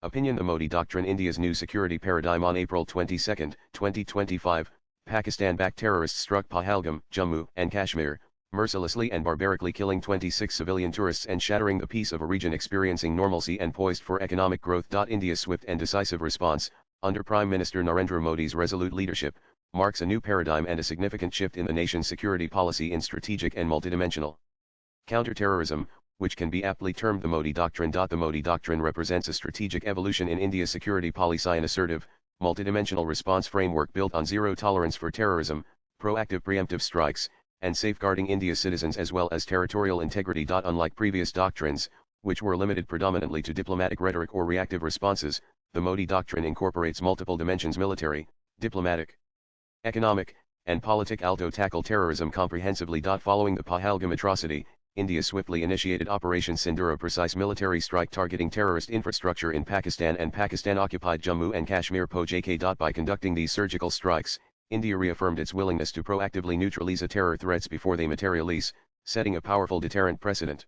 Opinion: The Modi Doctrine, India's new security paradigm. On April 22, 2025, Pakistan-backed terrorists struck Pahalgam, Jammu and Kashmir, mercilessly and barbarically killing 26 civilian tourists and shattering the peace of a region experiencing normalcy and poised for economic growth. India's swift and decisive response, under Prime Minister Narendra Modi's resolute leadership, marks a new paradigm and a significant shift in the nation's security policy in strategic and multidimensional counter-terrorism, which can be aptly termed the Modi Doctrine. The Modi Doctrine represents a strategic evolution in India's security policy, an assertive, multidimensional response framework built on zero tolerance for terrorism, proactive preemptive strikes, and safeguarding India's citizens as well as territorial integrity. Unlike previous doctrines, which were limited predominantly to diplomatic rhetoric or reactive responses, the Modi Doctrine incorporates multiple dimensions: military, diplomatic, economic, and political to tackle terrorism comprehensively. Following the Pahalgam atrocity, India swiftly initiated Operation Sindoor, a precise military strike targeting terrorist infrastructure in Pakistan and Pakistan-occupied Jammu and Kashmir (POJ-K). By conducting these surgical strikes, India reaffirmed its willingness to proactively neutralize terror threats before they materialize, setting a powerful deterrent precedent.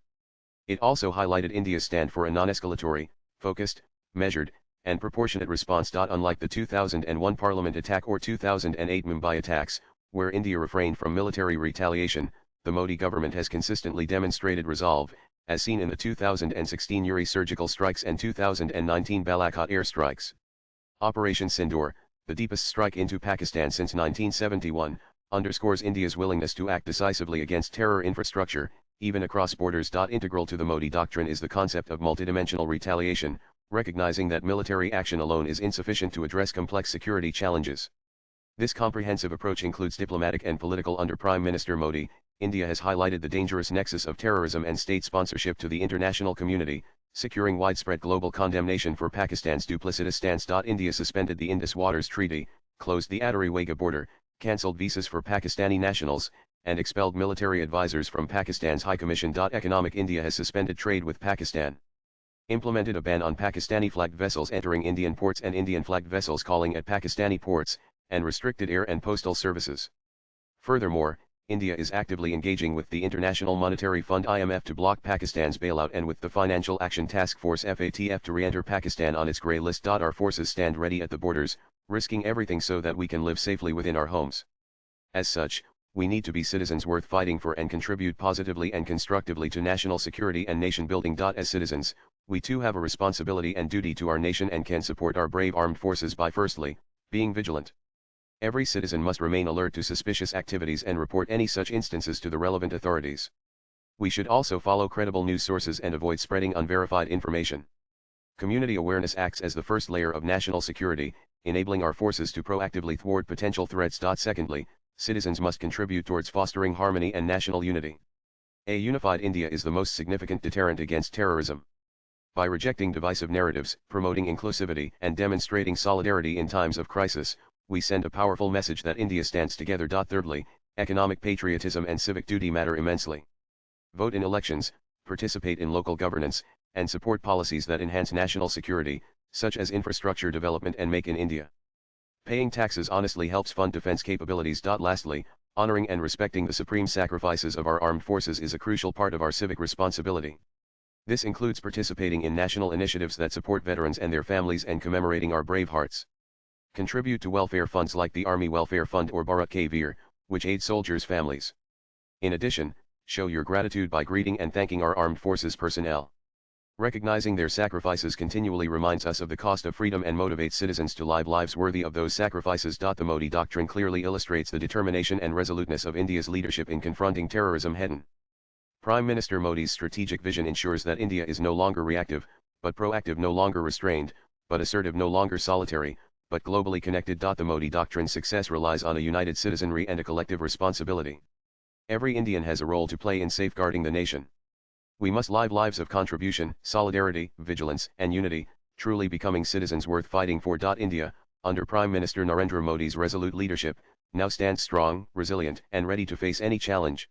It also highlighted India's stand for a non-escalatory, focused, measured, and proportionate response. Unlike the 2001 Parliament attack or 2008 Mumbai attacks, where India refrained from military retaliation, the Modi government has consistently demonstrated resolve, as seen in the 2016 Uri surgical strikes and 2019 Balakot airstrikes. Operation Sindoor, the deepest strike into Pakistan since 1971, underscores India's willingness to act decisively against terror infrastructure, even across borders. Integral to the Modi Doctrine is the concept of multidimensional retaliation, recognizing that military action alone is insufficient to address complex security challenges. This comprehensive approach includes diplomatic and political. Under Prime Minister Modi, India has highlighted the dangerous nexus of terrorism and state sponsorship to the international community, securing widespread global condemnation for Pakistan's duplicitous stance. India suspended the Indus Waters Treaty, closed the Atari-Wagah border, cancelled visas for Pakistani nationals, and expelled military advisors from Pakistan's High Commission. Economic: India has suspended trade with Pakistan, implemented a ban on Pakistani-flagged vessels entering Indian ports and Indian-flagged vessels calling at Pakistani ports, and restricted air and postal services. Furthermore, India is actively engaging with the International Monetary Fund (IMF) to block Pakistan's bailout and with the Financial Action Task Force (FATF) to re-enter Pakistan on its grey list. Our forces stand ready at the borders, risking everything so that we can live safely within our homes. As such, we need to be citizens worth fighting for and contribute positively and constructively to national security and nation building. As citizens, we too have a responsibility and duty to our nation and can support our brave armed forces by firstly, being vigilant. Every citizen must remain alert to suspicious activities and report any such instances to the relevant authorities. We should also follow credible news sources and avoid spreading unverified information. Community awareness acts as the first layer of national security, enabling our forces to proactively thwart potential threats. Secondly, citizens must contribute towards fostering harmony and national unity. A unified India is the most significant deterrent against terrorism. By rejecting divisive narratives, promoting inclusivity, and demonstrating solidarity in times of crisis, we send a powerful message that India stands together. Thirdly, economic patriotism and civic duty matter immensely. Vote in elections, participate in local governance, and support policies that enhance national security, such as infrastructure development and Make in India. Paying taxes honestly helps fund defense capabilities. Lastly, honoring and respecting the supreme sacrifices of our armed forces is a crucial part of our civic responsibility. This includes participating in national initiatives that support veterans and their families and commemorating our brave hearts. Contribute to welfare funds like the Army Welfare Fund or Bharat Ke Veer, which aid soldiers' families. In addition, show your gratitude by greeting and thanking our armed forces personnel. Recognizing their sacrifices continually reminds us of the cost of freedom and motivates citizens to live lives worthy of those sacrifices. The Modi Doctrine clearly illustrates the determination and resoluteness of India's leadership in confronting terrorism head-on. Prime Minister Modi's strategic vision ensures that India is no longer reactive, but proactive; no longer restrained, but assertive; no longer solitary, but globally connected. The Modi Doctrine's success relies on a united citizenry and a collective responsibility. Every Indian has a role to play in safeguarding the nation. We must live lives of contribution, solidarity, vigilance, and unity, truly becoming citizens worth fighting for. India, under Prime Minister Narendra Modi's resolute leadership, now stands strong, resilient, and ready to face any challenge.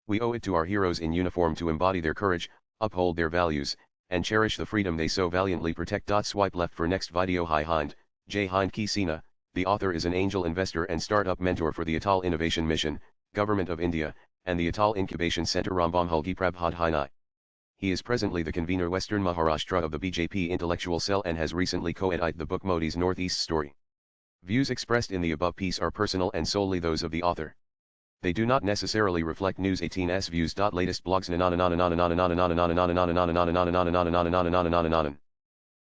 We owe it to our heroes in uniform to embody their courage, uphold their values, and cherish the freedom they so valiantly protect. Swipe left for next video. Hi Hind, Jai Hind Ki Sena, the author is an angel investor and startup mentor for the Atal Innovation Mission, Government of India, and the Atal Incubation Center Rambam Hulgi Prabhat Hinai. He is presently the convener Western Maharashtra of the BJP intellectual cell and has recently co-edited the book Modi's Northeast Story. Views expressed in the above piece are personal and solely those of the author. They do not necessarily reflect News 18's views. Latest blogs